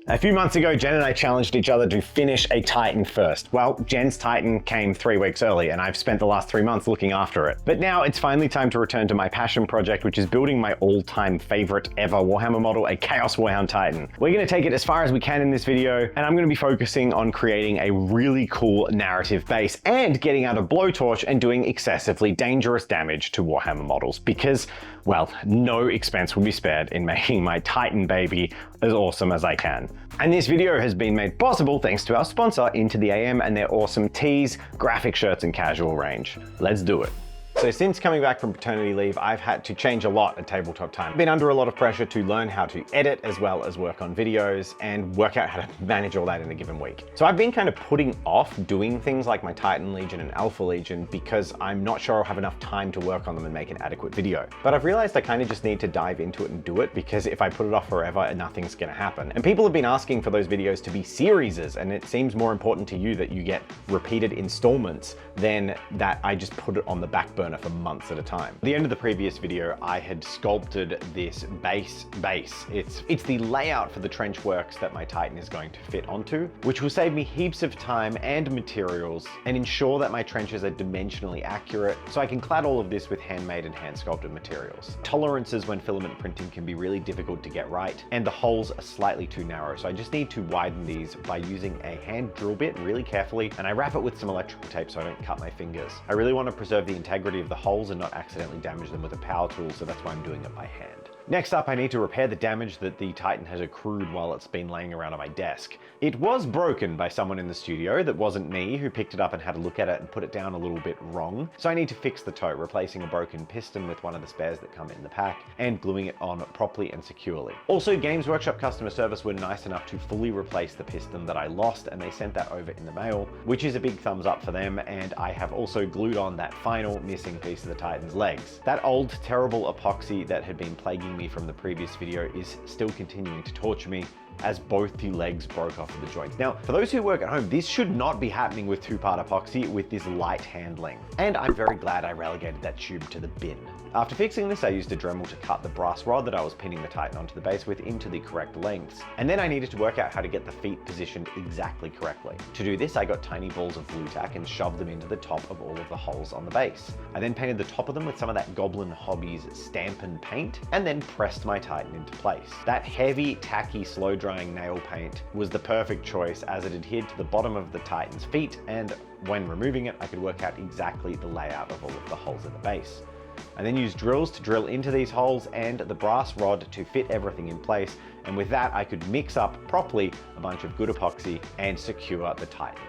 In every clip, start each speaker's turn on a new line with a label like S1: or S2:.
S1: A few months ago, Jen and I challenged each other to finish a Titan first. Well, Jen's Titan came 3 weeks early and I've spent the last 3 months looking after it. But now it's finally time to return to my passion project, which is building my all-time favorite ever Warhammer model, a Chaos Warhound Titan. We're gonna take it as far as we can in this video, and I'm gonna be focusing on creating a really cool narrative base and getting out a blowtorch and doing excessively dangerous damage to Warhammer models because, well, no expense will be spared in making my Titan baby as awesome as I can. And this video has been made possible thanks to our sponsor, Into the AM, and their awesome tees, graphic shirts, and casual range. Let's do it. So since coming back from paternity leave, I've had to change a lot at Tabletop time. I've been under a lot of pressure to learn how to edit as well as work on videos and work out how to manage all that in a given week. So I've been kind of putting off doing things like my Titan Legion and Alpha Legion because I'm not sure I'll have enough time to work on them and make an adequate video. But I've realized I kind of just need to dive into it and do it, because if I put it off forever, nothing's gonna happen. And people have been asking for those videos to be series, and it seems more important to you that you get repeated installments than that I just put it on the back burner for months at a time. At the end of the previous video, I had sculpted this base. It's the layout for the trench works that my Titan is going to fit onto, which will save me heaps of time and materials and ensure that my trenches are dimensionally accurate, so I can clad all of this with handmade and hand sculpted materials. Tolerances when filament printing can be really difficult to get right, and the holes are slightly too narrow, so I just need to widen these by using a hand drill bit really carefully, and I wrap it with some electrical tape so I don't cut my fingers. I really want to preserve the integrity of the holes and not accidentally damage them with a power tool, so that's why I'm doing it by hand. Next up, I need to repair the damage that the Titan has accrued while it's been laying around on my desk. It was broken by someone in the studio that wasn't me, who picked it up and had a look at it and put it down a little bit wrong. So I need to fix the toe, replacing a broken piston with one of the spares that come in the pack and gluing it on properly and securely. Also, Games Workshop customer service were nice enough to fully replace the piston that I lost, and they sent that over in the mail, which is a big thumbs up for them. And I have also glued on that final missing piece of the Titan's legs. That old terrible epoxy that had been plaguing me from the previous video is still continuing to torture me, as both the legs broke off of the joints. Now, for those who work at home, this should not be happening with two-part epoxy with this light handling. And I'm very glad I relegated that tube to the bin. After fixing this, I used a Dremel to cut the brass rod that I was pinning the Titan onto the base with into the correct lengths. And then I needed to work out how to get the feet positioned exactly correctly. To do this, I got tiny balls of blue tack and shoved them into the top of all of the holes on the base. I then painted the top of them with some of that Goblin Hobbies Stampin' paint, and then pressed my Titan into place. That heavy, tacky, slow drying nail paint was the perfect choice, as it adhered to the bottom of the Titan's feet, and when removing it, I could work out exactly the layout of all of the holes in the base. I then used drills to drill into these holes and the brass rod to fit everything in place, and with that I could mix up properly a bunch of good epoxy and secure the Titan.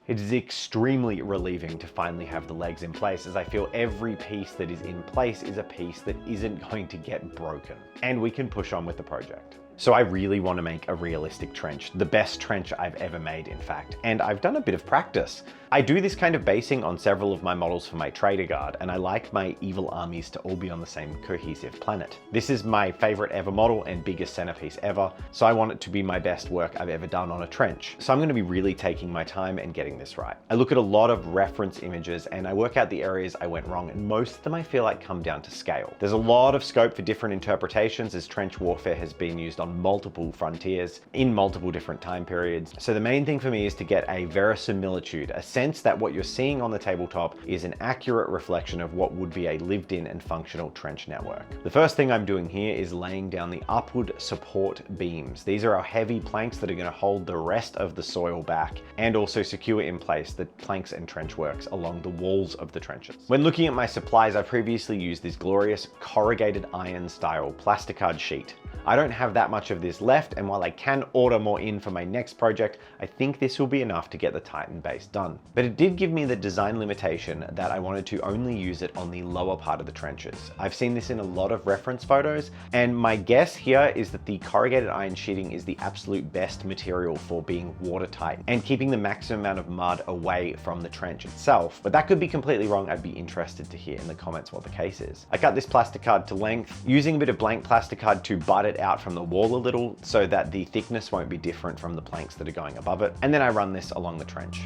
S1: It is extremely relieving to finally have the legs in place, as I feel every piece that is in place is a piece that isn't going to get broken, and we can push on with the project. So I really want to make a realistic trench, the best trench I've ever made, in fact, and I've done a bit of practice. I do this kind of basing on several of my models for my Trader Guard, and I like my evil armies to all be on the same cohesive planet. This is my favorite ever model and biggest centerpiece ever, so I want it to be my best work I've ever done on a trench. So I'm going to be really taking my time and getting this right. I look at a lot of reference images and I work out the areas I went wrong, and most of them I feel like come down to scale. There's a lot of scope for different interpretations, as trench warfare has been used on multiple frontiers in multiple different time periods. So the main thing for me is to get a verisimilitude, a sense that what you're seeing on the tabletop is an accurate reflection of what would be a lived-in and functional trench network. The first thing I'm doing here is laying down the upward support beams. These are our heavy planks that are going to hold the rest of the soil back and also secure in place the planks and trench works along the walls of the trenches. When looking at my supplies, I previously used this glorious corrugated iron style plasticard sheet. I don't have that much of this left, and while I can order more in for my next project, I think this will be enough to get the Titan base done. But it did give me the design limitation that I wanted to only use it on the lower part of the trenches. I've seen this in a lot of reference photos, and my guess here is that the corrugated iron sheeting is the absolute best material for being watertight and keeping the maximum amount of mud away from the trench itself. But that could be completely wrong. I'd be interested to hear in the comments what the case is. I cut this plasticard to length, using a bit of blank plasticard to butt it out from the wall a little so that the thickness won't be different from the planks that are going above it. And then I run this along the trench.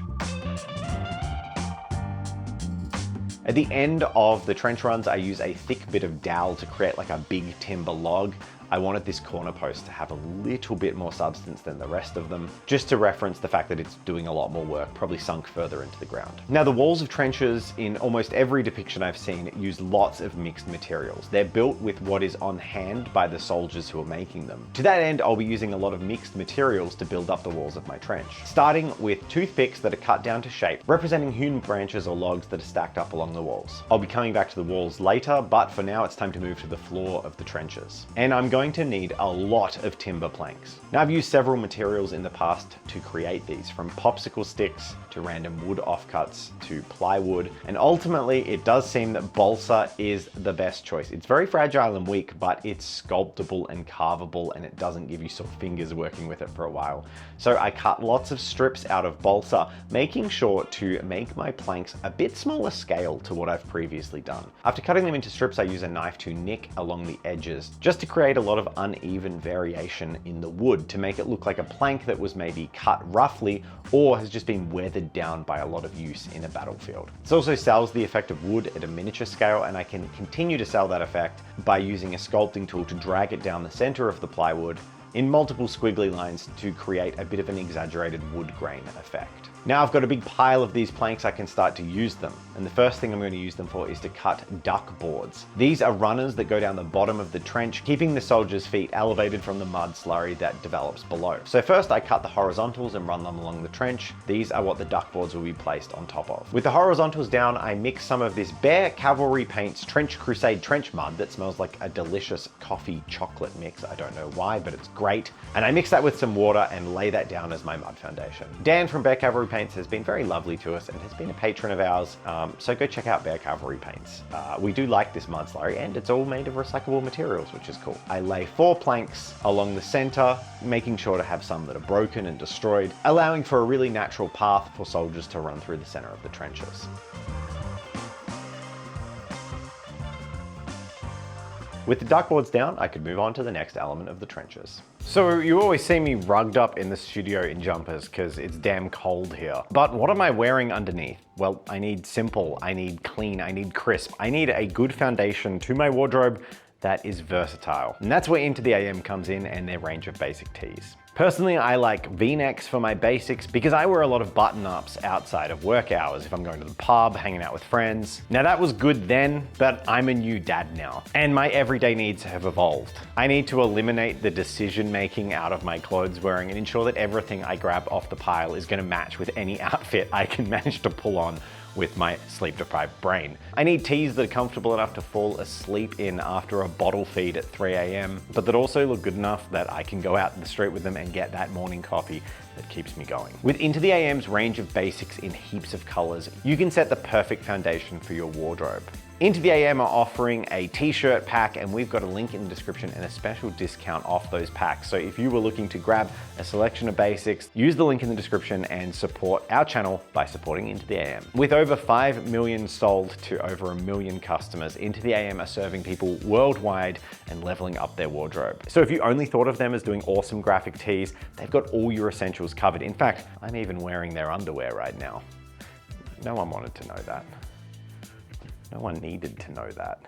S1: At the end of the trench runs, I use a thick bit of dowel to create like a big timber log. I wanted this corner post to have a little bit more substance than the rest of them, just to reference the fact that it's doing a lot more work, probably sunk further into the ground. Now, the walls of trenches in almost every depiction I've seen use lots of mixed materials. They're built with what is on hand by the soldiers who are making them. To that end, I'll be using a lot of mixed materials to build up the walls of my trench, starting with toothpicks that are cut down to shape, representing hewn branches or logs that are stacked up along the walls. I'll be coming back to the walls later, but for now it's time to move to the floor of the trenches. And I'm going to need a lot of timber planks. Now, I've used several materials in the past to create these, from popsicle sticks to random wood offcuts to plywood, and ultimately it does seem that balsa is the best choice. It's very fragile and weak, but it's sculptable and carvable, and it doesn't give you sore fingers working with it for a while. So I cut lots of strips out of balsa, making sure to make my planks a bit smaller scale to what I've previously done. After cutting them into strips, I use a knife to nick along the edges, just to create a lot of uneven variation in the wood to make it look like a plank that was maybe cut roughly or has just been weathered down by a lot of use in a battlefield. This also sells the effect of wood at a miniature scale, and I can continue to sell that effect by using a sculpting tool to drag it down the center of the plywood in multiple squiggly lines to create a bit of an exaggerated wood grain effect. Now I've got a big pile of these planks, I can start to use them. And the first thing I'm going to use them for is to cut duck boards. These are runners that go down the bottom of the trench, keeping the soldiers' feet elevated from the mud slurry that develops below. So first I cut the horizontals and run them along the trench. These are what the duck boards will be placed on top of. With the horizontals down, I mix some of this Bear Cavalry Paints Trench Crusade trench mud that smells like a delicious coffee chocolate mix. I don't know why, but it's great. And I mix that with some water and lay that down as my mud foundation. Dan from Bear Cavalry Paints has been very lovely to us and has been a patron of ours, so go check out Bear Cavalry Paints. We do like this mud slurry, and it's all made of recyclable materials, which is cool. I lay 4 planks along the center, making sure to have some that are broken and destroyed, allowing for a really natural path for soldiers to run through the center of the trenches. With the duck boards down, I could move on to the next element of the trenches. So you always see me rugged up in the studio in jumpers because it's damn cold here. But what am I wearing underneath? Well, I need simple, I need clean, I need crisp. I need a good foundation to my wardrobe that is versatile. And that's where Into the AM comes in and their range of basic tees. Personally, I like V-necks for my basics because I wear a lot of button-ups outside of work hours if I'm going to the pub, hanging out with friends. Now that was good then, but I'm a new dad now, and my everyday needs have evolved. I need to eliminate the decision-making out of my clothes wearing and ensure that everything I grab off the pile is gonna match with any outfit I can manage to pull on with my sleep-deprived brain. I need tees that are comfortable enough to fall asleep in after a bottle feed at 3 AM, but that also look good enough that I can go out in the street with them and get that morning coffee that keeps me going. With Into the AM's range of basics in heaps of colors, you can set the perfect foundation for your wardrobe. Into the AM are offering a t-shirt pack, and we've got a link in the description and a special discount off those packs. So if you were looking to grab a selection of basics, use the link in the description and support our channel by supporting Into the AM. With over 5 million sold to over 1 million customers, Into the AM are serving people worldwide and leveling up their wardrobe. So if you only thought of them as doing awesome graphic tees, they've got all your essentials covered. In fact, I'm even wearing their underwear right now. No one wanted to know that. No one needed to know that.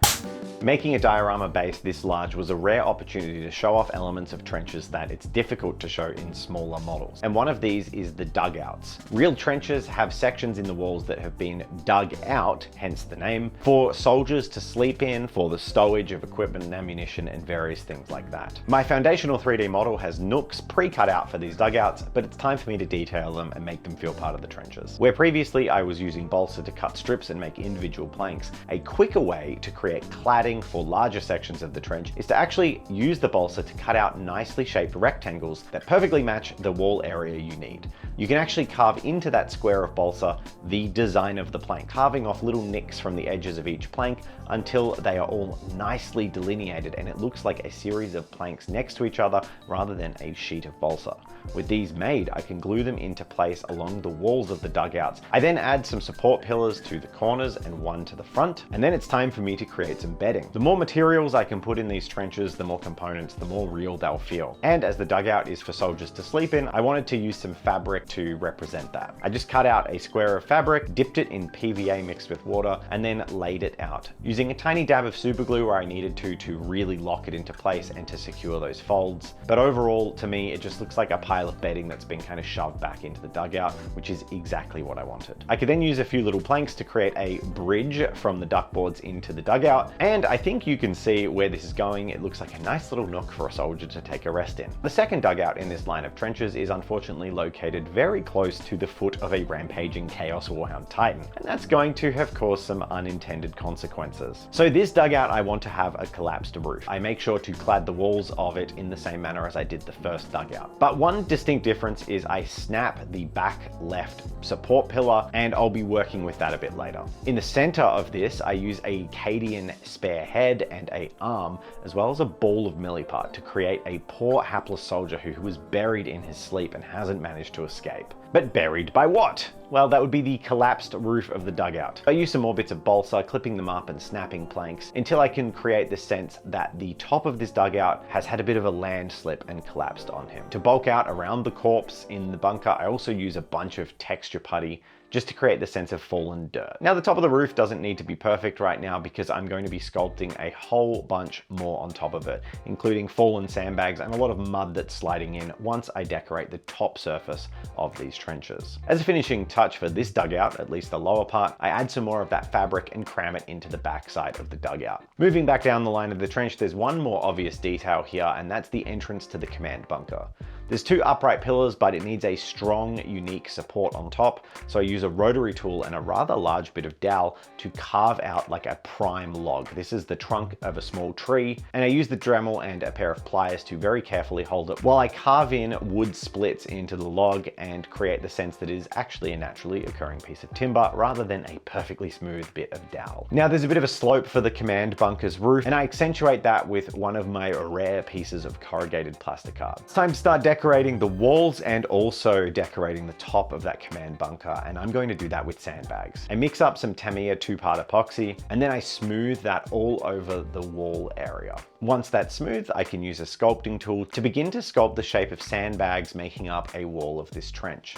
S1: Making a diorama base this large was a rare opportunity to show off elements of trenches that it's difficult to show in smaller models. And one of these is the dugouts. Real trenches have sections in the walls that have been dug out, hence the name, for soldiers to sleep in, for the stowage of equipment and ammunition and various things like that. My foundational 3D model has nooks pre-cut out for these dugouts, but it's time for me to detail them and make them feel part of the trenches. Where previously I was using balsa to cut strips and make individual planks, a quicker way to create cladding for larger sections of the trench is to actually use the balsa to cut out nicely shaped rectangles that perfectly match the wall area you need. You can actually carve into that square of balsa the design of the plank, carving off little nicks from the edges of each plank until they are all nicely delineated and it looks like a series of planks next to each other rather than a sheet of balsa. With these made, I can glue them into place along the walls of the dugouts. I then add some support pillars to the corners and one to the front, and then it's time for me to create fit some bedding. The more materials I can put in these trenches, the more components, the more real they'll feel. And as the dugout is for soldiers to sleep in, I wanted to use some fabric to represent that. I just cut out a square of fabric, dipped it in PVA mixed with water, and then laid it out, using a tiny dab of super glue where I needed to really lock it into place and to secure those folds. But overall, to me, it just looks like a pile of bedding that's been kind of shoved back into the dugout, which is exactly what I wanted. I could then use a few little planks to create a bridge from the duckboards into the dugout, and I think you can see where this is going. It looks like a nice little nook for a soldier to take a rest in. The second dugout in this line of trenches is unfortunately located very close to the foot of a rampaging Chaos Warhound Titan, and that's going to have caused some unintended consequences. So this dugout, I want to have a collapsed roof. I make sure to clad the walls of it in the same manner as I did the first dugout. But one distinct difference is I snap the back left support pillar, and I'll be working with that a bit later. In the center of this, I use a Cadian spare head and a arm, as well as a ball of milliput to create a poor hapless soldier who was buried in his sleep and hasn't managed to escape. But buried by what? Well, that would be the collapsed roof of the dugout. I use some more bits of balsa, clipping them up and snapping planks until I can create the sense that the top of this dugout has had a bit of a landslip and collapsed on him. To bulk out around the corpse in the bunker, I also use a bunch of texture putty just to create the sense of fallen dirt. Now, the top of the roof doesn't need to be perfect right now because I'm going to be sculpting a whole bunch more on top of it, including fallen sandbags and a lot of mud that's sliding in once I decorate the top surface of these trenches. As a finishing touch for this dugout, at least the lower part, I add some more of that fabric and cram it into the back side of the dugout. Moving back down the line of the trench, there's one more obvious detail here, and that's the entrance to the command bunker. There's two upright pillars, but it needs a strong, unique support on top, so I use a rotary tool and a rather large bit of dowel to carve out like a prime log. This is the trunk of a small tree, and I use the Dremel and a pair of pliers to very carefully hold it while I carve in wood splits into the log and create the sense that it is actually a naturally occurring piece of timber rather than a perfectly smooth bit of dowel. Now, there's a bit of a slope for the command bunker's roof, and I accentuate that with one of my rare pieces of corrugated plastic card. It's time to start decorating the walls and also decorating the top of that command bunker, and I'm going to do that with sandbags. I mix up some Tamiya 2-part epoxy, and then I smooth that all over the wall area. Once that's smooth, I can use a sculpting tool to begin to sculpt the shape of sandbags making up a wall of this trench.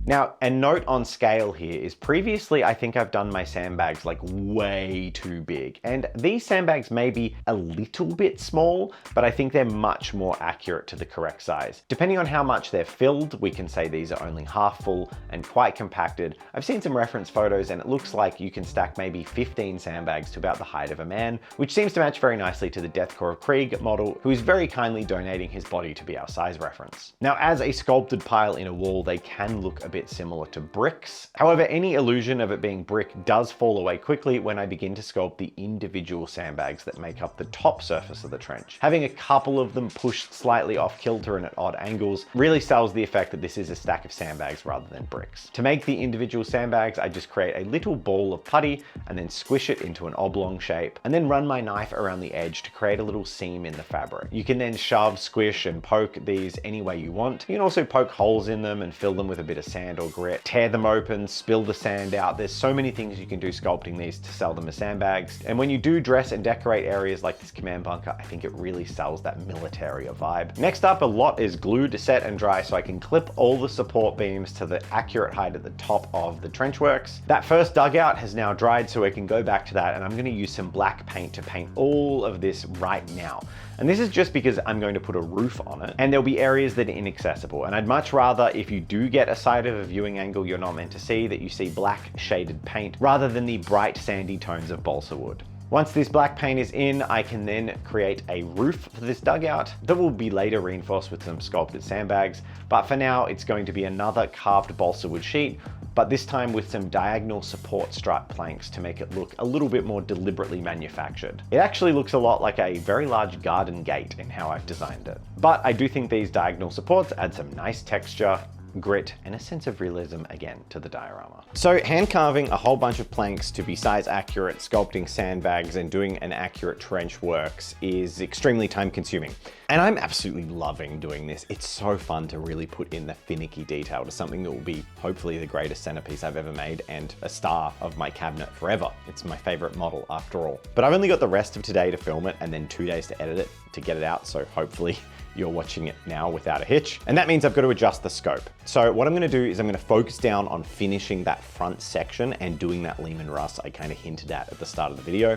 S1: Now, a note on scale here is previously I think I've done my sandbags like way too big, and these sandbags may be a little bit small, but I think they're much more accurate to the correct size. Depending on how much they're filled, we can say these are only half full and quite compacted. I've seen some reference photos and it looks like you can stack maybe 15 sandbags to about the height of a man, which seems to match very nicely to the Deathcore of Krieg model, who is very kindly donating his body to be our size reference. Now, as a sculpted pile in a wall, they can look a bit similar to bricks. However, any illusion of it being brick does fall away quickly when I begin to sculpt the individual sandbags that make up the top surface of the trench. Having a couple of them pushed slightly off kilter and at odd angles really sells the effect that this is a stack of sandbags rather than bricks. To make the individual sandbags, I just create a little ball of putty and then squish it into an oblong shape, and then run my knife around the edge to create a little seam in the fabric. You can then shove, squish, and poke these any way you want. You can also poke holes in them and fill them with a bit of sand or grit, tear them open, spill the sand out. There's so many things you can do sculpting these to sell them as sandbags. And when you do dress and decorate areas like this command bunker, I think it really sells that military vibe. Next up, a lot is glue to set and dry so I can clip all the support beams to the accurate height at the top of the trench works. That first dugout has now dried, so I can go back to that, and I'm going to use some black paint to paint all of this right now. And this is just because I'm going to put a roof on it, and there'll be areas that are inaccessible. And I'd much rather, if you do get a side of a viewing angle you're not meant to see, that you see black shaded paint rather than the bright sandy tones of balsa wood. Once this black paint is in, I can then create a roof for this dugout that will be later reinforced with some sculpted sandbags. But for now, it's going to be another carved balsa wood sheet, but this time with some diagonal support strut planks to make it look a little bit more deliberately manufactured. It actually looks a lot like a very large garden gate in how I've designed it. But I do think these diagonal supports add some nice texture, grit, and a sense of realism again to the diorama. So hand carving a whole bunch of planks to be size accurate, sculpting sandbags, and doing an accurate trench works is extremely time consuming. And I'm absolutely loving doing this. It's so fun to really put in the finicky detail to something that will be hopefully the greatest centerpiece I've ever made and a star of my cabinet forever. It's my favorite model after all. But I've only got the rest of today to film it and then 2 days to edit it to get it out. So hopefully you're watching it now without a hitch. And that means I've got to adjust the scope. So what I'm gonna do is I'm gonna focus down on finishing that front section and doing that Lehman Russ I kind of hinted at the start of the video.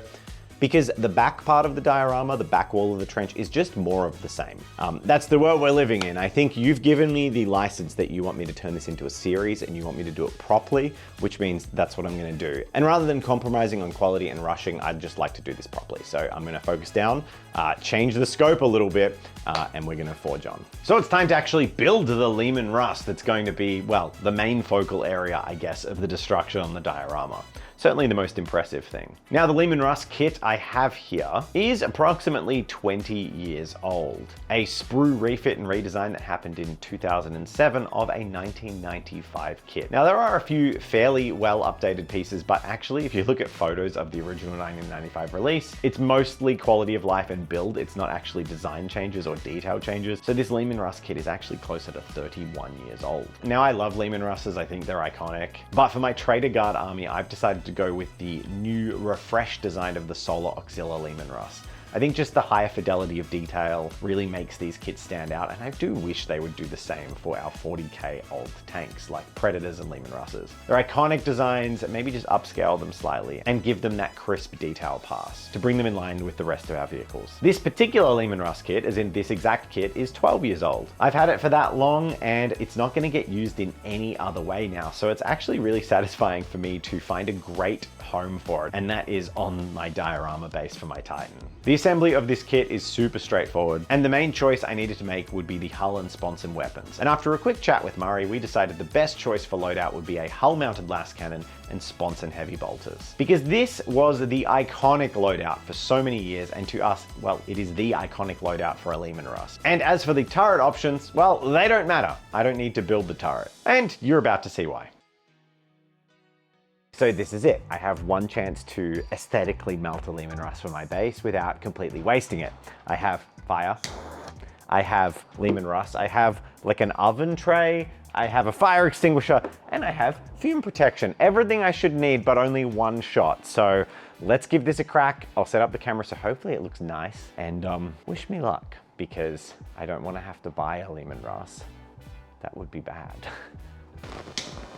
S1: Because the back part of the diorama, the back wall of the trench, is just more of the same. That's the world we're living in. I think you've given me the license that you want me to turn this into a series and you want me to do it properly, which means that's what I'm gonna do. And rather than compromising on quality and rushing, I'd just like to do this properly. So I'm gonna focus down, change the scope a little bit, and we're gonna forge on. So it's time to actually build the Lehman Russ that's going to be, well, the main focal area, I guess, of the destruction on the diorama. Certainly the most impressive thing. Now, the Lehman Russ kit I have here is approximately 20 years old. A sprue refit and redesign that happened in 2007 of a 1995 kit. Now, there are a few fairly well updated pieces, but actually, if you look at photos of the original 1995 release, it's mostly quality of life and build. It's not actually design changes or detail changes. So this Lehman Russ kit is actually closer to 31 years old. Now, I love Lehman Russes. I think they're iconic. But for my Trader Guard army, I've decided to go with the new refreshed design of the Solar Auxilia Lehman Russ. I think just the higher fidelity of detail really makes these kits stand out, and I do wish they would do the same for our 40k old tanks like Predators and Lehman Russes. They're iconic designs, maybe just upscale them slightly and give them that crisp detail pass to bring them in line with the rest of our vehicles. This particular Lehman Russ kit, as in this exact kit, is 12 years old. I've had it for that long and it's not going to get used in any other way now, so it's actually really satisfying for me to find a great home for it, and that is on my diorama base for my Titan. The assembly of this kit is super straightforward, and the main choice I needed to make would be the hull and sponson weapons. And after a quick chat with Murray, we decided the best choice for loadout would be a hull-mounted las cannon and sponson heavy bolters. Because this was the iconic loadout for so many years, and to us, well, it is the iconic loadout for a Lehman Russ. And as for the turret options, well, they don't matter. I don't need to build the turret. And you're about to see why. So this is it. I have one chance to aesthetically melt a Lehman Russ for my base without completely wasting it. I have fire, I have Lehman Russ, I have like an oven tray, I have a fire extinguisher, and I have fume protection. Everything I should need, but only one shot. So let's give this a crack. I'll set up the camera so hopefully it looks nice, and wish me luck, because I don't want to have to buy a Lehman Russ. That would be bad.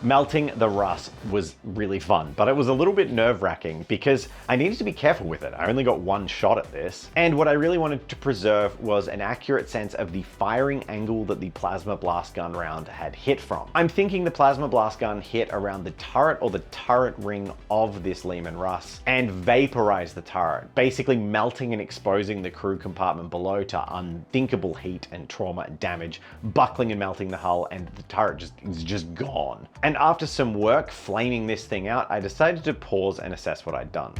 S1: Melting the rust was really fun, but it was a little bit nerve-wracking because I needed to be careful with it. I only got one shot at this. And what I really wanted to preserve was an accurate sense of the firing angle that the plasma blast gun round had hit from. I'm thinking the plasma blast gun hit around the turret or the turret ring of this Lehman Russ and vaporized the turret, basically melting and exposing the crew compartment below to unthinkable heat and trauma and damage, buckling and melting the hull, and the turret is just gone. And after some work flaming this thing out, I decided to pause and assess what I'd done.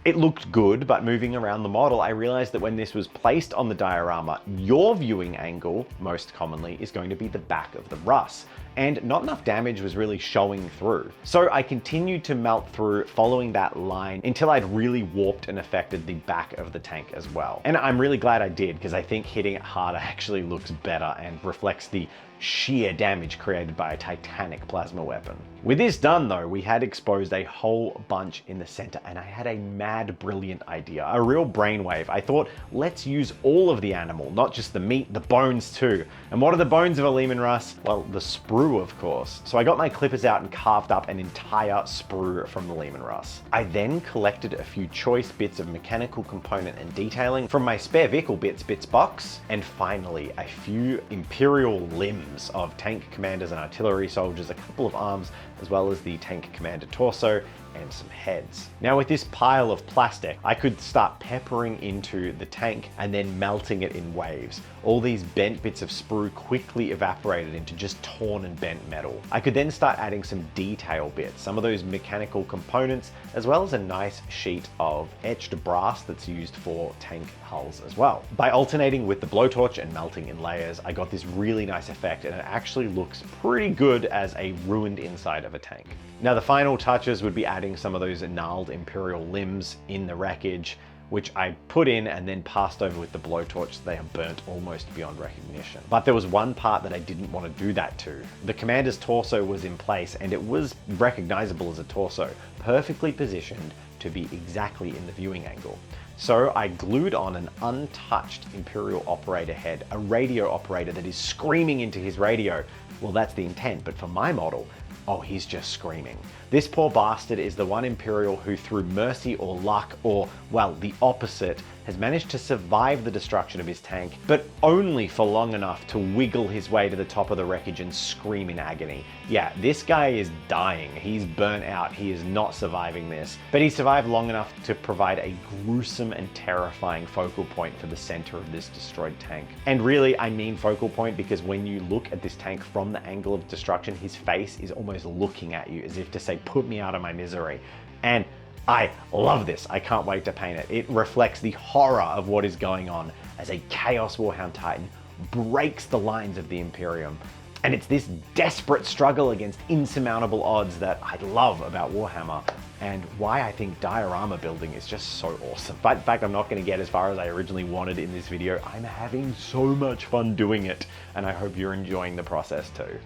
S1: It looked good, but moving around the model, I realized that when this was placed on the diorama, your viewing angle, most commonly, is going to be the back of the Russ, and not enough damage was really showing through. So I continued to melt through following that line until I'd really warped and affected the back of the tank as well. And I'm really glad I did, because I think hitting it harder actually looks better and reflects the sheer damage created by a titanic plasma weapon. With this done though, we had exposed a whole bunch in the center, and I had a mad brilliant idea, a real brainwave. I thought, let's use all of the animal, not just the meat, the bones too. And what are the bones of a Lehman Russ? Well, the sprue, of course. So I got my clippers out and carved up an entire sprue from the Lehman Russ. I then collected a few choice bits of mechanical component and detailing from my spare vehicle bits box, and finally a few imperial limbs of tank commanders and artillery soldiers, a couple of arms, as well as the tank commander torso, and some heads. Now with this pile of plastic, I could start peppering into the tank and then melting it in waves. All these bent bits of sprue quickly evaporated into just torn and bent metal. I could then start adding some detail bits, some of those mechanical components, as well as a nice sheet of etched brass that's used for tank hulls as well. By alternating with the blowtorch and melting in layers, I got this really nice effect, and it actually looks pretty good as a ruined inside of a tank. Now the final touches would be adding some of those gnarled Imperial limbs in the wreckage, which I put in and then passed over with the blowtorch so they are burnt almost beyond recognition. But there was one part that I didn't want to do that to. The commander's torso was in place and it was recognizable as a torso, perfectly positioned to be exactly in the viewing angle. So I glued on an untouched Imperial operator head, a radio operator that is screaming into his radio. Well, that's the intent, but for my model, oh, he's just screaming. This poor bastard is the one Imperial who, through mercy or luck, or, well, the opposite, has managed to survive the destruction of his tank, but only for long enough to wiggle his way to the top of the wreckage and scream in agony. Yeah, this guy is dying. He's burnt out. He is not surviving this. But he survived long enough to provide a gruesome and terrifying focal point for the center of this destroyed tank. And really, I mean focal point because when you look at this tank from the angle of destruction, his face is almost looking at you as if to say, put me out of my misery. And I love this. I can't wait to paint it. It reflects the horror of what is going on as a Chaos Warhound Titan breaks the lines of the Imperium. And it's this desperate struggle against insurmountable odds that I love about Warhammer, and why I think diorama building is just so awesome. But in fact, I'm not going to get as far as I originally wanted in this video. I'm having so much fun doing it, and I hope you're enjoying the process too.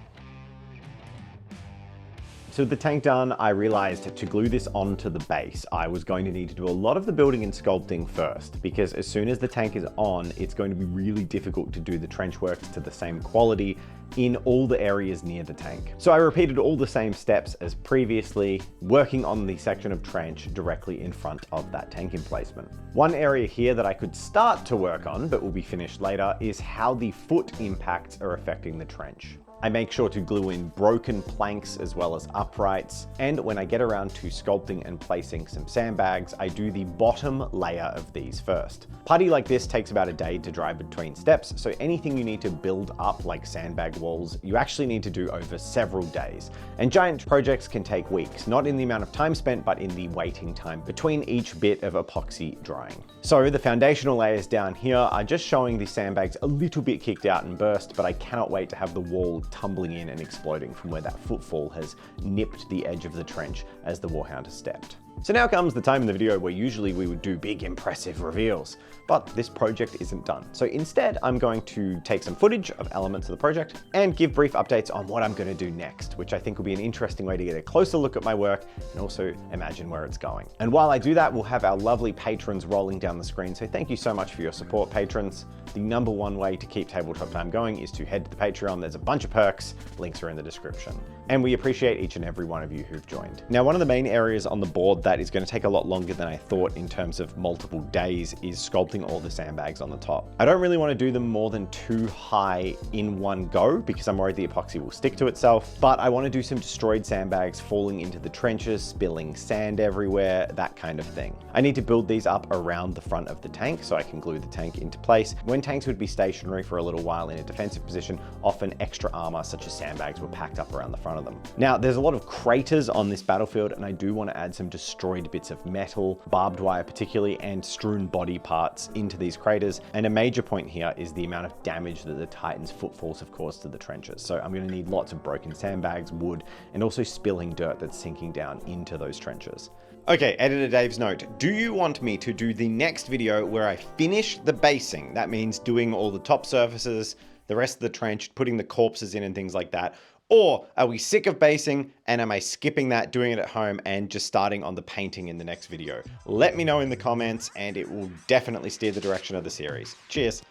S1: So with the tank done, I realized to glue this onto the base, I was going to need to do a lot of the building and sculpting first, because as soon as the tank is on, it's going to be really difficult to do the trench works to the same quality in all the areas near the tank. So I repeated all the same steps as previously, working on the section of trench directly in front of that tank emplacement. One area here that I could start to work on, but will be finished later, is how the foot impacts are affecting the trench. I make sure to glue in broken planks as well as uprights, and when I get around to sculpting and placing some sandbags, I do the bottom layer of these first. Putty like this takes about a day to dry between steps, so anything you need to build up like sandbag walls, you actually need to do over several days. And giant projects can take weeks, not in the amount of time spent, but in the waiting time between each bit of epoxy drying. So the foundational layers down here are just showing the sandbags a little bit kicked out and burst, but I cannot wait to have the wall tumbling in and exploding from where that footfall has nipped the edge of the trench as the Warhound has stepped. So now comes the time in the video where usually we would do big impressive reveals, but this project isn't done. So instead, I'm going to take some footage of elements of the project and give brief updates on what I'm going to do next, which I think will be an interesting way to get a closer look at my work and also imagine where it's going. And while I do that, we'll have our lovely patrons rolling down the screen. So thank you so much for your support, patrons. The #1 way to keep Tabletop Time going is to head to the Patreon. There's a bunch of perks. Links are in the description. And we appreciate each and every one of you who've joined. Now, one of the main areas on the board that is going to take a lot longer than I thought in terms of multiple days is sculpting all the sandbags on the top. I don't really want to do them more than 2 high in one go because I'm worried the epoxy will stick to itself, but I want to do some destroyed sandbags falling into the trenches, spilling sand everywhere, that kind of thing. I need to build these up around the front of the tank so I can glue the tank into place. When tanks would be stationary for a little while in a defensive position, often extra armor such as sandbags were packed up around the front of them. Now, there's a lot of craters on this battlefield, and I do want to add some destroyed bits of metal, barbed wire particularly, and strewn body parts into these craters. And a major point here is the amount of damage that the Titan's footfalls have caused to the trenches. So I'm going to need lots of broken sandbags, wood, and also spilling dirt that's sinking down into those trenches. Okay, editor Dave's note. Do you want me to do the next video where I finish the basing? That means doing all the top surfaces, the rest of the trench, putting the corpses in and things like that. Or are we sick of basing and am I skipping that, doing it at home and just starting on the painting in the next video? Let me know in the comments and it will definitely steer the direction of the series. Cheers.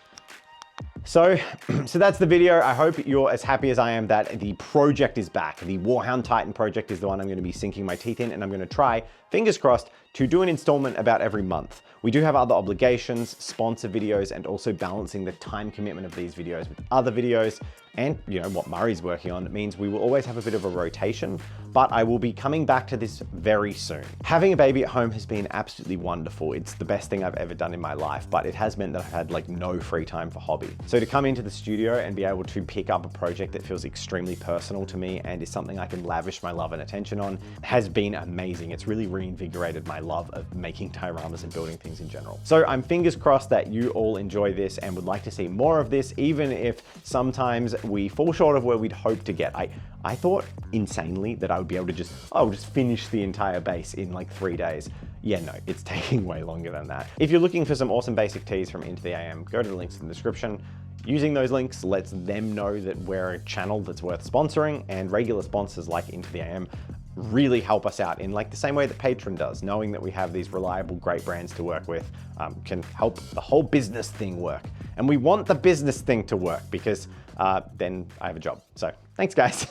S1: So that's the video. I hope you're as happy as I am that the project is back. The Warhound Titan project is the one I'm going to be sinking my teeth in, and I'm going to try, fingers crossed, to do an installment about every month. We do have other obligations, sponsor videos, and also balancing the time commitment of these videos with other videos. and what Murray's working on means we will always have a bit of a rotation, but I will be coming back to this very soon. Having a baby at home has been absolutely wonderful. It's the best thing I've ever done in my life, but it has meant that I've had like no free time for hobby. So to come into the studio and be able to pick up a project that feels extremely personal to me and is something I can lavish my love and attention on has been amazing. It's really reinvigorated my love of making dioramas and building things in general. So I'm fingers crossed that you all enjoy this and would like to see more of this, even if sometimes we fall short of where we'd hope to get. I thought insanely that I would be able to just finish the entire base in like 3 days. Yeah, no, it's taking way longer than that. If you're looking for some awesome basic tees from Into the AM, go to the links in the description. Using those links lets them know that we're a channel that's worth sponsoring, and regular sponsors like Into the AM really help us out in like the same way that Patreon does. Knowing that we have these reliable, great brands to work with can help the whole business thing work. And we want the business thing to work because then I have a job. So thanks, guys.